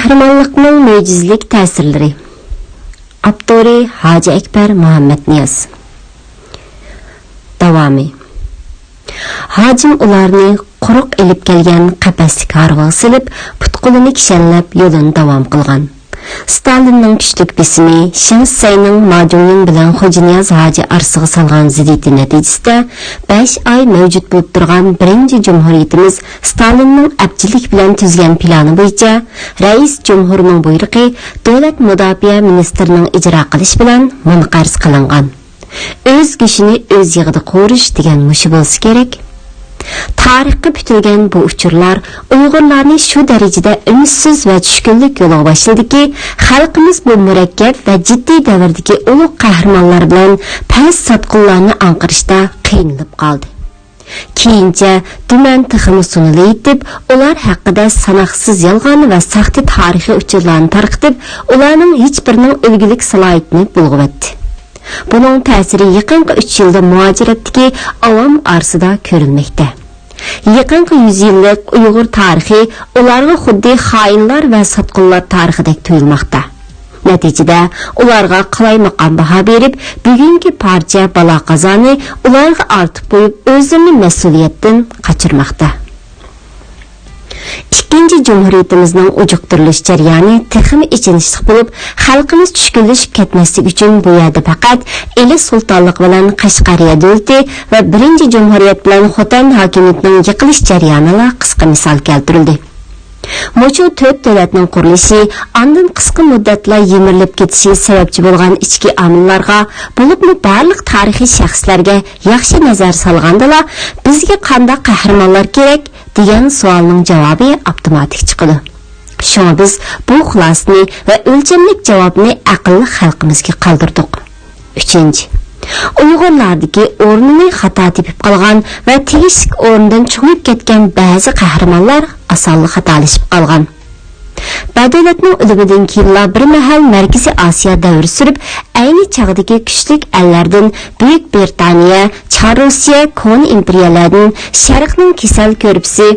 Qahramonlikning mo'jizalik ta'sirlari. Abdori Hoji Akbar Muhammad Niyoz. Davomi. Hojim ularni quruq elib kelgan qafaslik harg'a silib, putqulini kishanlab yo'lini davom qilgan. Stalinning kuchlik bisimi Shinsayning Majunning bilan Xo'janiyaz Hoji arsiga salgan ziddiyati natijasida 5 oy mavjud bo'lib turgan birinchi jumhuriyatimiz Stalinning abchilik bilan tuzgan plani bo'yicha rais jumhurning buyrug'i davlat mudofaa ministrining ijro qilish bilan munqarz qilingan. O'z kishini o'z yig'ida qo'rish degan mushi bo'lsa kerak. Tarixga bitilgan bu uchurlar Uyg'urlarni shu darajada umidsiz va tushkunlik yo'liga boshladiki, xalqimiz bu murakkab va jiddiy davrdagi ulug' qahramonlar bilan past sotqinlarni anqirishda qiynalib qoldi. Keyincha tuman tiximi sunili etib, ular haqida sanoqsiz yolg'on va saxta tarixiy uchurlarni tarqitib, ularning hech birining ulgulik salohiyatini bulg'atdi. Bunun ta'siri yaqinqi 3 yilda muajiratdagi avam arsida ko'rilmoqda. Yaqinqi 100 yillik Uyg'ur tarixi ularga xuddi xoinlar va sotqinlar tarixidek tuyulmoqda. Natijada ularga qalaymaqon baho berib, bugungi parcha balo qazoni ularga ortib qo'yib, o'zini mas'uliyatdan qochirmoqda. İkinci Cumhuriyetimizning ujuqtirilish jarayoni texmi ichinishli bo'lib, xalqimiz tushkunlashib ketmaslik uchun bu yerda faqat Eli sultonlik bilan Qashqariya davlati va birinchi Cumhuriyet bilan Xotan hokimiyatining yiqilish jarayonida qisqa misol keltirildi. Mo'shu 4 davlatning qurilishi ondan qisqa muddatla yemirilib ketishi sababchi bo'lgan ichki omillarga, bo'libmi barliq tarixiy shaxslarga yaxshi nazar solgandala, bizga qanday qahramonlar kerak degan savolning javobi avtomatik chiqadi. Shunga biz bu xulosani va o'lchamlik javobni aqlli xalqimizga qoldirdik. 3. Uyg'urlardagi o'rnini xato tepib qolgan va tegishli o'rnidan chiqib ketgan ba'zi qahramonlar asonli xatolashib qolgan. Badavlatning o'limidan keyin bir mahal Markaziy Osiyo davri surib, ayni chog'dagi kuchli ellardan Buyuk Britaniya, Rossiya, Kon imperiyalardan Sharqning kasal ko'rpisi,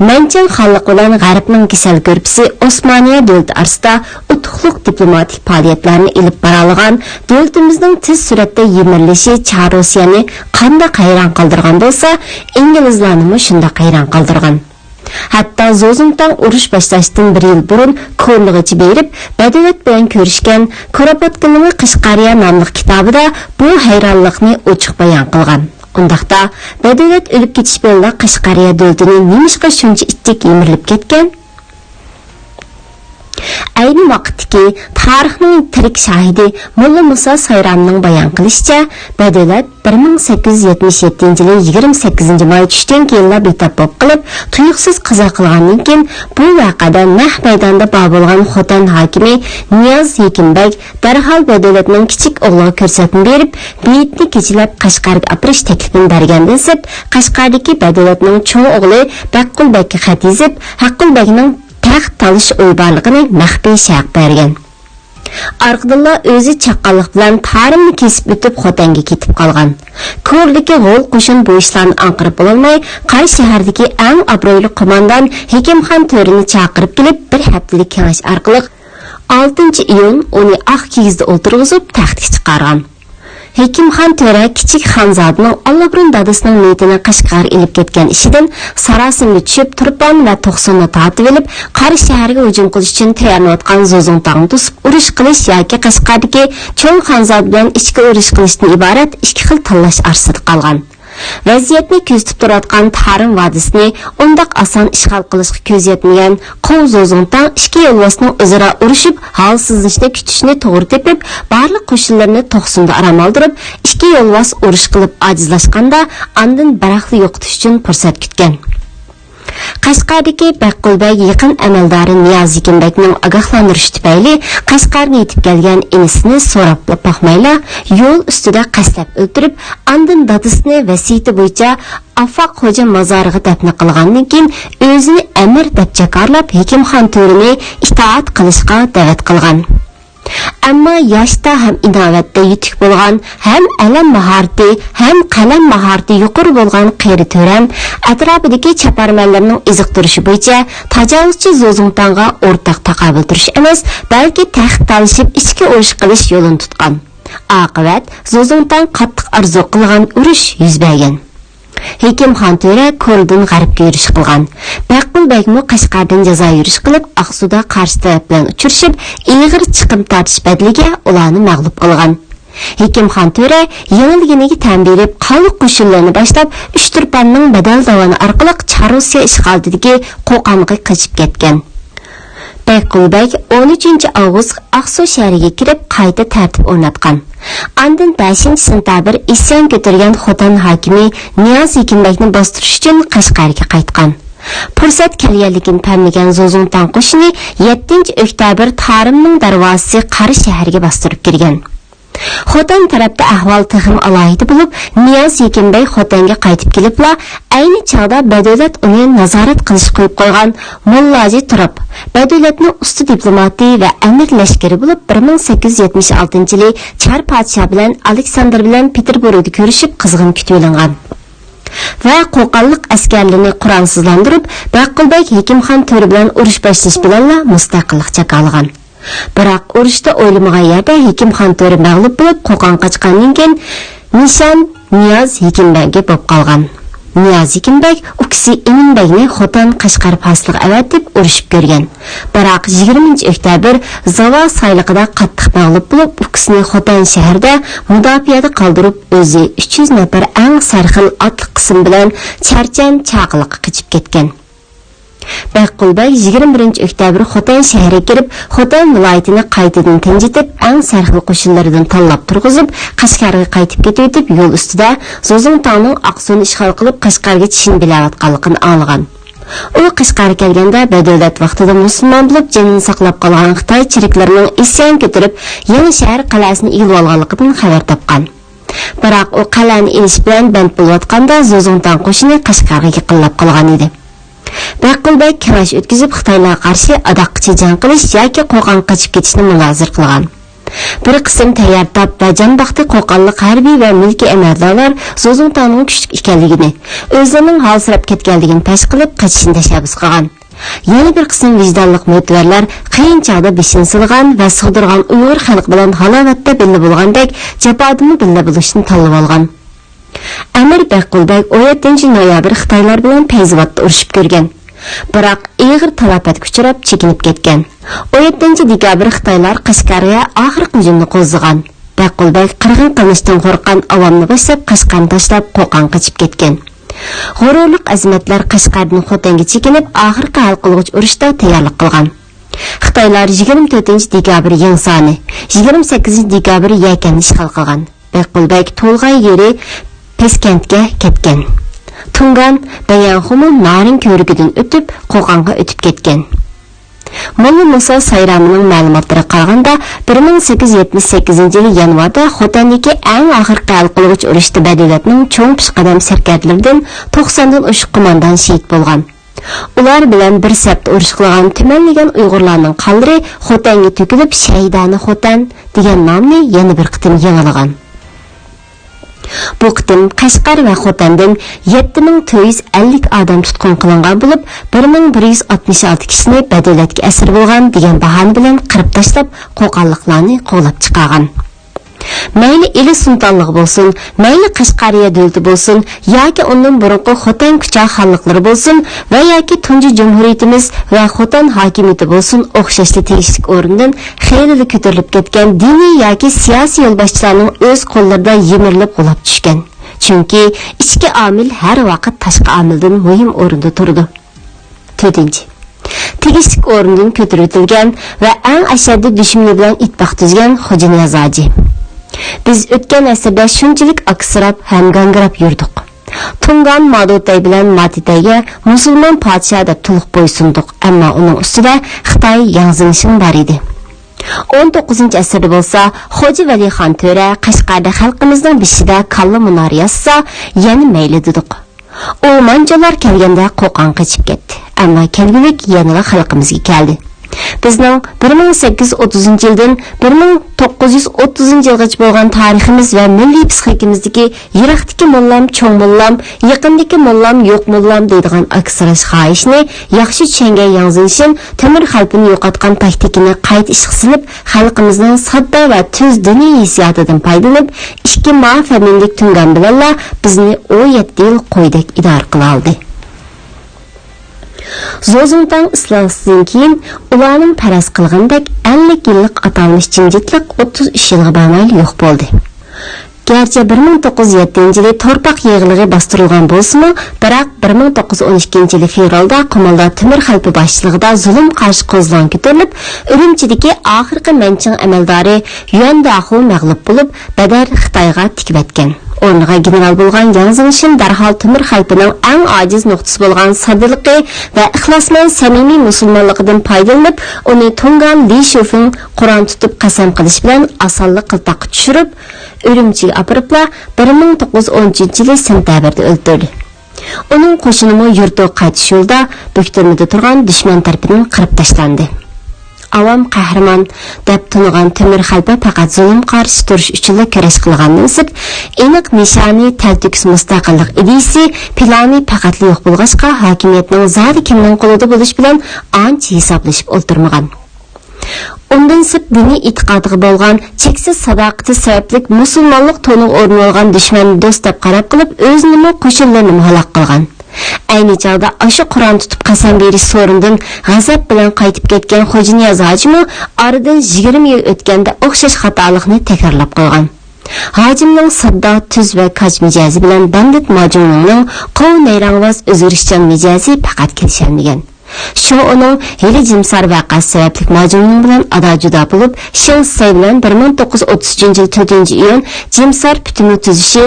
Manchang xonligi bilan G'arbning kasal ko'rpisi Osmoniya davlati orasida utuqliq diplomatik faoliyatlarni ilib boralgan davlatimizning tez suratda yemirilishi Rossiyani qanday hayron qoldirgan bo'lsa, inglizlarni shunda hayron qoldirgan. Hatta Zozintang urush boshlashdan 1 yil burun ko'rlig'ichi berib, badavlat bilan ko'rishgan Kuropatkinning Qashqariya nomli kitobida bu hayronlikni ochiq bayon qilgan. Undaqda badavlat o'lib ketish bilan Qashqariya davlatining nimishqa shuncha ittik yemirilib ketgan? Ayni vaqtdagi tarixning tirik shahidi Mulla Musa Sayramning bayon qilishicha, badavlat 1877-yil 28-may tushdan keyin betap qilib, tuyuqsiz qazo qilgandan keyin bu voqeada naq maydonda bor bo'lgan Xotan hokimi Niyoz Yekimbek darhol badavlatning kichik o'g'liga ko'rsatma berib, beyitni kechilab Qashqarga apirish taklifini bergandan so'ng Qashqardagi badavlatning cho'ng o'g'li Baqqulbekka xat yozib, Haqqulbekning taxt talish o'ybarligini maxfiy shaq bergan. Arqadilla o'zi chaqqonlik bilan tarimni kesib o'tib Xotanga ketib qolgan. Ko'rdagi g'ol qo'shin bu ishlarni anqirib bo'lmay, Qari shahardagi eng obro'li qo'mondan Hekimxon To'rini chaqirib kelib, bir haftalik kengash orqali 6-iyun uni oq kiyizda o'tirg'izib taxtga chiqargan. Hekimxon To'ra kichik xonzodaning Allaburun dadasining niyatini Qashqarga ilib ketgan ishidan sarosimaga tushib, Turpan va To'qsonni tortib olib, Qari shaharga hujum qilish uchun tayyorlanayotgan Zozintangni to'sib urush qilish yoki Qashqardagi cho'ng xonzoda bilan ichki urush qilishdan iborat ikki xil tanlash arsida qolgan. Vaziyatni kuzatib turayotgan Tarim vodisini undaq oson ishg'ol qilishga ko'z yetmagan Qov Zozintang ikki yo'lbosning o'zaro urushib, holsizlikni kutishni to'g'ri tepib, barliq qo'shinlarni To'qsonda aram oldirib, ikki yo'lbos urush qilib ajizlashganda, andin baraqli yo'qotish uchun fursat kutgan. Qashqardagi Baqqulbek yaqin amaldori Niyoz Yekimbekning ogohlantirishi tufayli Qashqarga yetib kelgan inisini so'rab boqmayla yo'l ustida qaslab o'ltirib, andin dadasini vasiyati bo'yicha Afaq xo'ja mozoriga dafn qilgandan keyin o'zini amir deb jakarlab Hekimxon To'rini itoat qilishga da'vat qilgan. Ammo yoshda ham inovatda yutuq bo'lgan, ham alam mahorati, ham qalam mahorati yuqori bo'lgan qeri to'ram atrofidagi chaparmanlarning iziqtirishi bo'yicha tajovuzchi Zozongtanga o'rtaq taqobil turish emas, balki taxt talishib ichki urush qilish yo'lini tutgan. Oqibat Zozongtang qattiq arzu qilgan urush yuz bergan. Hekimxon To'ra Ko'ldan g'arbga yurish qilgan. Baqulbekmi Qashqardan jazo yurish qilib, Aqsuda qarshi taraf bilan uchrashib, ig'ir chiqim tortish badliga ularni mag'lub qilgan. Hekimxon To'ra yengilganiga tan berib, qonli qo'shinlarni boshlab, Uchturpanning badal davoni orqali Charusiya ishg'olidagi Qo'qonga qochib ketgan. Baqulbek 13 avgust Aqsu shahriga kirib, qayta tartib o'rnatgan. Andın 5-sentabr isyon ko'targan Xotan hokimi Niyoz Hekimbayni bostirish uchun Qashqarga qaytgan. Fursat kelganligini tanlagan Zozongtang qo'shini 7-oktyabr Tarimning darvozasi Qari shahriga bostirib kirgan. Xotan tarafda ahvol tixim alohida bo'lib, Niyoz Hekimbay Xotanga qaytib kelibla, ayni chog'da Badolat uni nazorat qilish qo'yib qo'ygan Mollaji Turab, Badolatning usti diplomati va amir lashkari bo'lib 1876-yili Char podsho bilan Aleksandr bilan Peterburgda ko'rishib qizg'in kutib olingan. Va qo'qonlik askarlarni qurolsizlantirib, Baqulbek Hekimxon To'ra bilan urush boshlash bilan mustaqillik chaqalgan. Biroq urushda o'ylamagan yerda Hekimxon To'ra mag'lub bo'lib, Qo'qon qochgandan keyin nishon Niyoz Hekimbayga bo'lib qolgan. Niyoz Hekimbay ukisi Eminbayni Xotan Qashqar fasliga avatib urushib ko'rgan. Biroq 20-oktyabr Zava sayliqida qattiq mag'lub bo'lib, ukisini Xotan shahrida mudofaada qoldirib, o'zi 300 nafar eng sarxil otliq qism bilan Charchan chaqiliqqa qochib ketgan. Baqulbek 21-oktyabr Xotan shahriga kirib, Xotan viloyatini qaytadan tinchitib, eng sarxil qo'shinlaridan tanlab turg'izib, Qashqarga qaytib ketib, yo'l ustida Zozongtangning Aqsuni ishg'ol qilib, Qashqarga chin bilayotganligini anglagan. U Qashqarga kelganda Badolat vaqtida musulmon bo'lib, jonini saqlab qolgan Xitoy chiriklarining isyon ko'tarib, yangi shahar qalasini egib olganligidan xabar topgan. Biroq u qalani elish bilan band bo'layotganda Zozongtang qo'shini Qashqarga yiqilib qolgan edi. Baqulbek kurash o'tkazib Xitoylarga qarshi adoqchi jang qilish yoki Qo'qon qochib ketishni munozir qilgan. Bir qism tayyortab va janbaqti Qo'qonlik harbiy va mulkiy amaldorlar Zozongtangning kuchli ekanligini, o'zining holsirab ketganligini pash qilib qochishni tashabbus qilgan. Yana bir qism vijdonlik mo'tvarlar qiyin chog'da beshin silgan va sig'dirgan Uyg'ur xalq bilan halovatda birga bo'lgandek jafodimi birga bo'lishni tanlab olgan. Amir Baqulbek 17-noyabr Xitoylar bilan Payzvatda urushib ko'rgan. Biroq ig'ir talafotga uchrab chekinib ketgan. 17-dekabr Xitoylar Qashqarga oxirgi hujumni qo'zg'agan. Baqulbek qirg'in qilishdan qo'rqqan avomni boshlab Qashqarni tashlab Qo'qon qochib ketgan. G'ururlik azimatlar Qashqardan Xotanga chekinib, oxirgi hal qilg'ich urushda tayyorlik qilgan. Xitoylar 24-dekabr Yangsani, 28-dekabr Yakanni ishg'ol qilgan. Baqulbek to'lg'ay yeri Peskentga ketgan. Tungan Bayanxumu Narin ko'rigidan o'tib Qo'qonga o'tib ketgan. Molla Musa Sayramining ma'lumotlariga qaraganda 1878-yil yanvarda Xotandagi eng oxirgi hal qilg'ich urushda Badolatning cho'ng pishqadam sarkarlaridan 90 dan oshiq qo'mondan shahid bo'lgan. Ular bilan bir safda urush qilgan tumanlagan Uyg'urlarning qonlari Xotanga to'kilib, Shahidani Xotan degan nomni yana bir qitim yangilagan. Bu qitim Qashqar va Xotandan 7450 odam tutqun qilingan bo'lib, 1166 kishini Badolatga asir bo'lgan degan bahona bilan qirib tashlab, Qo'qonliklarni qovlab chiqargan. Mayli Eli sultonligi bo'lsin, mayli Qashqariya davlati bo'lsin, yoki undan burungi Xotan kucha xonliklari bo'lsin va yoki tunji jumhuriyatimiz va Xotan hokimiyati bo'lsin, o'xshashli tegishli o'rindan xeyli ko'tarilib ketgan diniy yoki siyosiy yo'lboshchilarning o'z qo'llarida yemirilib qolib tushgan. Chunki ichki omil har vaqt tashqi omildan muhim o'rinda turdi. 4. Tegishli o'rindan ko'tarilgan va eng ashaddiy dushmani bilan ittifoq tuzgan Xo'ja Niyozoji. Biz o'tgan asrda shunchalik aksirab ham gangrab yurdik. Tungan Madotay bilan Matitayga musulmon podshoda to'liq bo'ysundik, ammo uning ustida Xitoy yangilishin bor edi. 19-asrda bo'lsa, Xo'ja Valixon To'ra Qashqarda xalqimizning bishida kalla munor yassa, yana mayli dedik. U manjolar kelganda Qo'qon qochib ketdi, ammo kelgulik yanada xalqimizga keldi. Bizning 1830 yildan 1930 yilgacha bo'lgan tariximiz va milliy psixikamizdagi yiroqdagi mollam, cho'ng mollam, yaqindagi mollam, yo'q mollam deydigan aksarash xohishni yaxshi tushungan Yanzinshin temir xalqini yo'qotgan taktikini qayta ishga solib, xalqimizning sodda va tuz diniy hissiyotidan foydalanib, ikki ma'famillik tungan bilanla bizni 17 yil qo'ydek idora qila oldi. Zozuntan islasidan keyin ularning faraz qilgandek 50 yillik atalmish jimjitlik 33 yilga bormay yo'q bo'ldi. Gerçi 1907-yili torpaq yig'iligi bostirilgan bo'lsa-mu, biroq 1912-yili fevralda Qo'molda Temir xalqi boshchiligida zulm qarshi qo'zg'olon ko'tarilib, Urumchidagi oxirgi manching amaldori Yuan Dahu mag'lub bo'lib, Badar Xitoyga tikib etgan. O'rniga general bo'lgan Yang Zingshin darhol Temir xalqining eng ojiz nuqtasi bo'lgan sadirligi va ixlosmand samimiy musulmonligidan foydalanib, uni Tungan Li Shufeng Qur'on tutib qasam qilish bilan osonlik qiltaqqa tushirib, Urumchiga apiribla 1913-yili sentabrda o'ldirdi. Uning qo'shinimi yurtiga qaytish yo'lida Bukturmida turgan dushman tarafidan qirib tashlandi. Avam qahramon deb tanigan Temir xalqi faqat zulm qarshi turish uchun kurash qilgandan so'ng aniq nishoni taltiks mustaqillik ideyasi plani faqat yo'q bo'lg'achqa hokimiyatning zodi kimning qo'lida bo'lish bilan ancha hisoblashib o'tirmagan. Undan so'ng diniy e'tiqodiga bo'lgan cheksiz sadoqati sababli musulmonlik to'ni o'rni olgan dushman do'st deb qarab qilib o'zini qo'shinlarini halok qilgan. Ayni chog'da ashu Qur'on tutib qasam berish so'rindan g'azab bilan qaytib ketgan Xo'ja Niyoz hojimi oradan 20 yil o'tganda o'xshash xatolikni takrorlab qo'ygan. Hojimning sadda tuz va kaj mijozi bilan bandit Majnunning qov nayrangvoz o'zgarishchan mijozi faqat kelisholmagan. Shu uning hili jimsar vaqasi sababli Majnun bilan ado judo bo'lib, Shin Say bilan 1933-yil 4-iyun jimsar bitimi tuzishi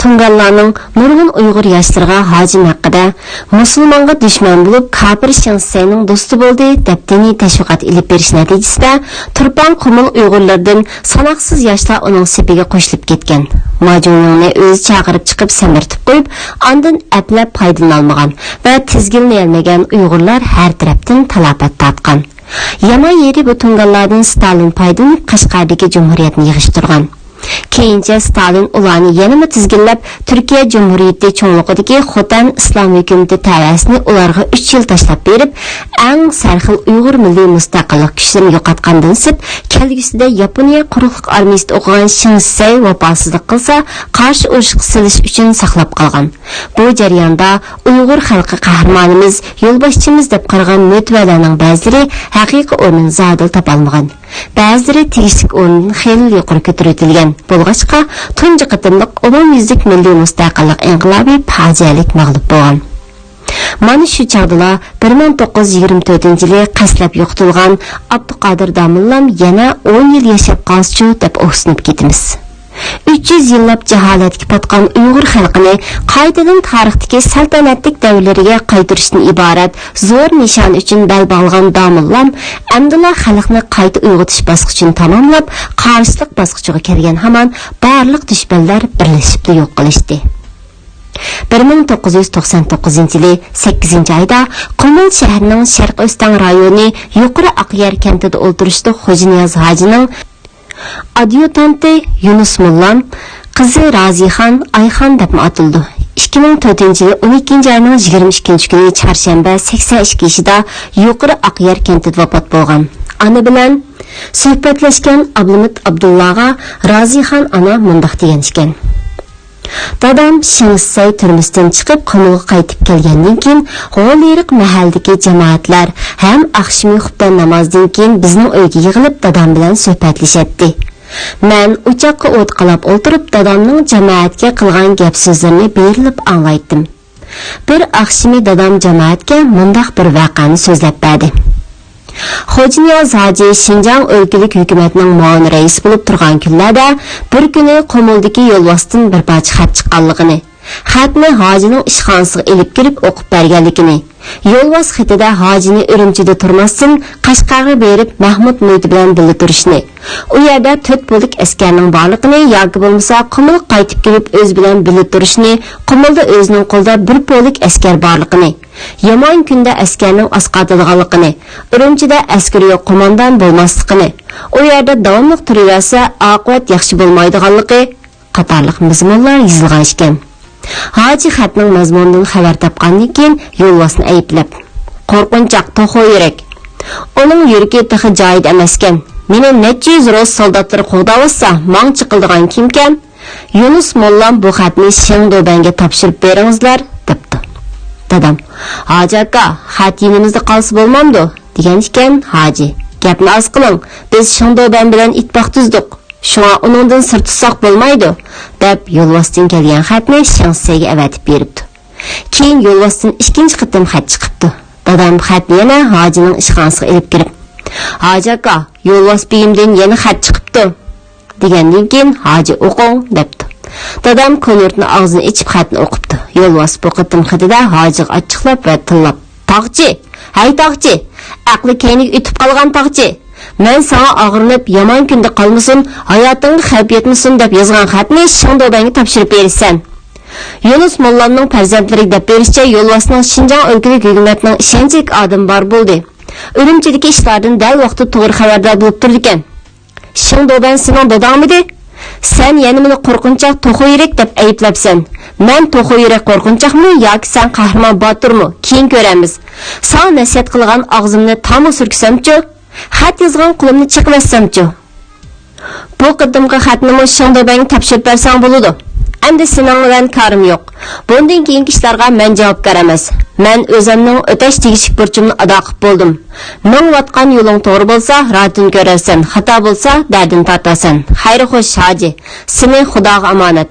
Tunganlarning nurg'un Uyg'ur yoshlariga hojim haqida musulmonga dushman bo'lib, kafir Shinsayning do'sti bo'ldi deb diniy tashviqot ilib berish natijasida Turpan Qumul Uyg'urlardan sanoqsiz yoshlar uning sepiga qo'shilib ketgan. Majnunni o'zi chaqirib chiqib samirtib qo'yib, ondan aplab foydalanolmagan va tizginlayolmagan Uyg'urlar har tarafdan talafot tortgan. Yama yeri bu Tunganlardan Stalin foydalanib Qashqardagi jumhuriyatni yig'ishtirgan. Keyincha Stalin ularni yanama tizginlab Turkiya Cumhuriyeti cho'nlig'idagi Xotan Islom hukumati tavasini ularga 3 yil tashlab berib, eng sarxil Uyg'ur milliy mustaqillik kuchlarini yo'qotgandan so'ng kelgusida Yaponiya quruqlik armiyasida o'qigan Shinsay vafosizlik qilsa, qarshi urush qilish uchun saqlab qolgan. Bu jarayonda Uyg'ur xalqi qahramonimiz, yo'lboshchimiz deb qaragan mutvalarning ba'zilari haqiqiy o'rnini zodil topolmagan. Ba'zilari tegishli o'rnidan xeyli yuqori ko'tarilgan. Bo'lg'achqa tunji qatimliq umumyuzlik milliy mustaqillik inqilobi fajialik mag'lub bo'lgan. Mana shu chog'da 1924-yili qaslab yo'qotilgan Abduqodir Domillam yana 10 yil yashab qolsa deb o'xsinib ketamiz. 300 yillab jaholatga patgan Uyg'ur xalqini qaytadan tarixdagi saltanatlik davrlariga qaytarishdan iborat zo'r nishon uchun bel bog'lagan Domillam Abdullah xalqni qayta uyg'otish bosqichini tamomlab, qarshilik bosqichiga kirgan hamon barliq dushmanlar birlashib yo'q qilishdi. 1999-yili 8-oyda Qumul shahrining Sharq O'stan rayoni Yuqori Aqyar kentida o'ltirishda Xo'ja Niyoz hojining adjutanti Yunus Mullam qizi Razixon Ayxon deb atildi. 2004-yili 12-oyning 22-kuni chorshanba 82 yoshida Yuqori Aqyar kentida vafot bo'lgan. Ana bilan suhbatlashgan Abdumit Abdullaga Razixon ana mundaq degan ekan: Dadam Shinsay turmusdan chiqib Qumulga qaytib kelgandan keyin G'olirik mahallidagi jamoatlar ham oqshimiy xubdan namozdan keyin bizning uyga yig'ilib dadam bilan suhbatlashadi. Men uchoqqa o't qalab o'tirib dadamning jamoatga qilgan gap so'zlarini berilib anglaydim. Bir oqshimi dadam jamoatga mundaq bir voqeani so'zlab berdi. Xo'ja Niyoz hoji Shinjang o'lkalik hukumatining muavin raisi bo'lib turgan kunlarda bir kuni Qo'muldagi yo'lbosdan bir parcha xat chiqqanligini, xatni hojining ishxonasiga elib kirib o'qib berganligini, yo'lvoz xatida hojini Urumchida turmasdan Qashqarga berib Mahmud Mo'yti bilan birga turishni, u yerda 4 pullik askarning borligini yoki bo'lmasa Qumul qaytib kelib o'z bilan birga turishni, Qumulda o'zining qo'lida 1 pullik askar borligini, yomon kunda askarning asqatadiganligini, Urumchida askar yo'q qo'mondan bo'lmasligini, u yerda davomli turaversa oqibat yaxshi bo'lmaydiganligi qatorliq mazmunlar yozilgan ekan. Hoji xatning mazmunidan xabar topgandan keyin yo'lvosni ayblab, qo'rqinchoq to'xo yurak. Uning yuragi taxi joyida emaskan. Meni necha yuz rus soldatlari qo'g'davsa, mang chiqildigan kimkan? Yunus mollam bu xatni Shingdobanga topshirib beringizlar, debdi. Dadam, "Hoji aka, xat yinimizda qolsa bo'lmamdi?" degan ekan. Hoji, "Gapni oz qiling. Biz Shingdoban bilan ittifoq tuzdik. Şuna onundan sır tutsak bo'lmaydi" deb yo'lvosdan kelgan xatni Shansega avatib beribdi. Keyin yo'lvosdan ikkinchi qitim xat chiqibdi. Dadam xatni yana hojining ishxonasiga olib kirib, "Hoji aka, yo'lvos begimdan yana xat chiqibdi" degandan keyin hoji o'qing debdi. Dadam konvertni og'zini ichib xatni o'qibdi. Yo'lvos bu qitim xatida hojiga ochiqlab va tillab, "Tog'chi, hay tog'chi, aqli keyniga o'tib qolgan tog'chi. Men sana ağırlanıp yaman kunda qalmasın, hayatыңga xavf yetmesin deb yozgan xatni Shingdobanga topshirib bersan." Yunus mollamning farzandlari deb berishcha yo'lvosning Şinjan o'lkalik hukumatining ishonchlik odam bor bo'ldi. Urumchidagi ishlardan dal vaqtda to'g'ri xabardor bo'lib turdi ekan. "Shingdoban sening dadangmidi? Sen yana meni qo'rqinchoq to'xo yurak deb ayblabsan. Men to'xo yurak qo'rqinchoqmi yoki sen qahramon boturmi? Keyin ko'ramiz. Sana nasihat qilgan og'zimni tamom surksamchi? Xat yozgan qo'limni chiqmassamchi? Bu qadimgi xatni Shingdobanga topshirib bersang bo'ladi. Endi sening bilan karim yo'q. Bundan keyingi ishlarga men javobgar emas. Men o'zimning o'tash tegishli burchimni ado qilib bo'ldim. Mingvatgan yo'ling to'g'ri bo'lsa, rahatini ko'rarsan, xato bo'lsa, dardini tortasan. Xayri xo'sh hoji, seni Xudoga omonat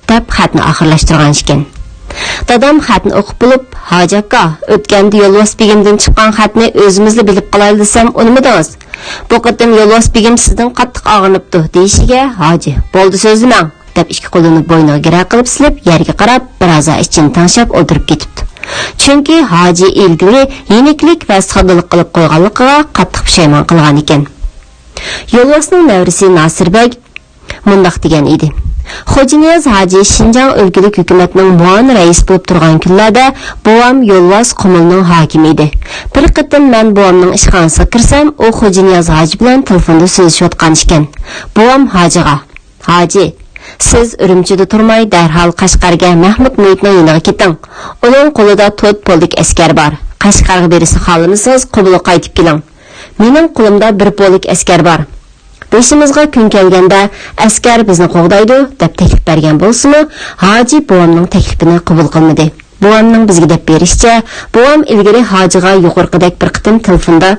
deb xatni oxirlashtirgan ekan. Dadam xatni o'qib bo'lib, "Hoji aka, o'tganda yo'lvos begimdan chiqqan xatni o'zimizni bilib qolaylik desam, unimidingiz. Bu qatim yo'lvos begim sizdan qattiq og'rinibdi" deyishiga, "Hoji, bo'ldi so'zlamang" deb ikki qo'lini bo'yniga gira qilib silib, yerga qarab, biroz ichini tanshab o'tirib ketibdi. Chunki hoji ilgari yeniklik va soddilik qilib qo'yganligiga qattiq pushaymon qilgan ekan. Yo'lvosning nevrisi Nasirbek mundaq degan edi: "Xo'janiyaz hoji Şinjan o'lkalik hukumatining muavin rais bo'lib turgan kunlarda bovam yo'lvos Qumulning hokimi edi. Bir qitim men bovamning ishxonasiga kirsam, u Xo'janiyaz hoji bilan telefonda so'zlashayotgan ekan. Bovam hojiga: "Hoji, siz Urumchida turmay darhol Qashqarga Mahmud Mo'yitning yoniga keting. Uning qo'lida 4 pollik askar bor. Qashqarga berishni xohlamasangiz, Qubulga qaytib keling. Mening qo'limda 1 pollik askar bor. Beşimizga kun kelganda askar bizni qo'g'daydi" deb taklif bergan bo'lsa-mu, hoji buvamning taklifini qabul qilmadi. Buvamning bizga deb berishcha, buvam ilgari hojiga yuqorqidek bir qitim telefonda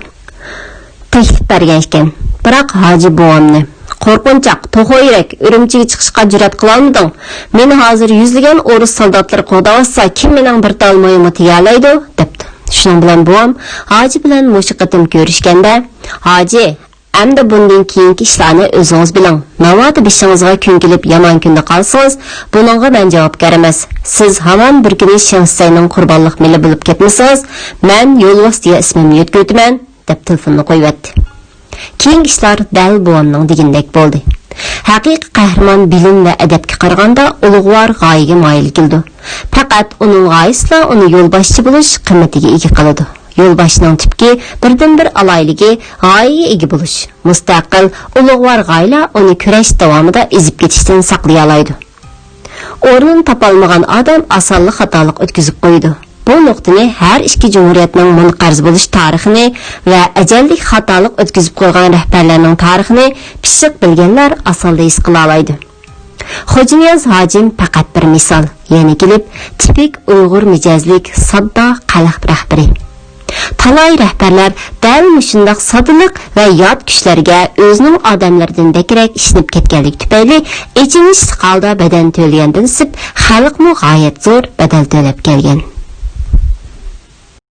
taklif bergan ekan. Biroq hoji buvamni "Qo'rqinchoq, to'xo yurak, Urumchiga chiqishga jur'at qila olmading. Meni hozir yuzlagan o'ris soldatlari qo'g'davsa, kim mening bir talmoyimni tiyalaydi" debdi. Shuning bilan buvam hoji bilan mushu qitim ko'rishganda, "Hoji, endi bundan keyingi ishlarni o'zingiz biling. Navbat bishingizga kun kelib yomon kunda qolsangiz, buningga men javobgar emas. Siz hamon bir kuni Shinsayning qurbonlik mili bo'lib ketmasangiz, men yo'lvos deya ismimni yetkazman" deb telefonni qo'yibdi. Keyingi ishlar dal buvamning degandek bo'ldi. Haqiqiy qahramon bilim va adabga qaraganda ulug'vor g'oyaga moyil keldi. Faqat uning g'oyasi uni yo'lboshchi bo'lish qimmatiga ega qiladi. Yo'lboshning tipki birdan-bir aloyligi g'oyaga ega bo'lish. Mustaqil ulug'vor g'oyalar uni kurash davomida ezib ketishdan saqlay oladi. O'rnini topolmagan odam osonlik xatolik o'tkazib qo'ydi. Bu nuqtani har ikki jumhuriyatning munqarz bo'lish tarixini va ajallik xatolik o'tkazib qo'ygan rahbarlarning tarixini pishiq bilganlar osonda his qila oladi. Xo'janiyaz hojim faqat bir misol, ya'ni kelib tipik Uyg'ur mijozlik sodda qalaq rahbari. Talay rahbarlar dal shundoq soddalik va yot kuchlarga o'zining odamlaridan dakrak ishinib ketganlik tufayli ichinish holda badan to'lgandan sib xalqmi g'oyat zo'r badal to'lab kelgan.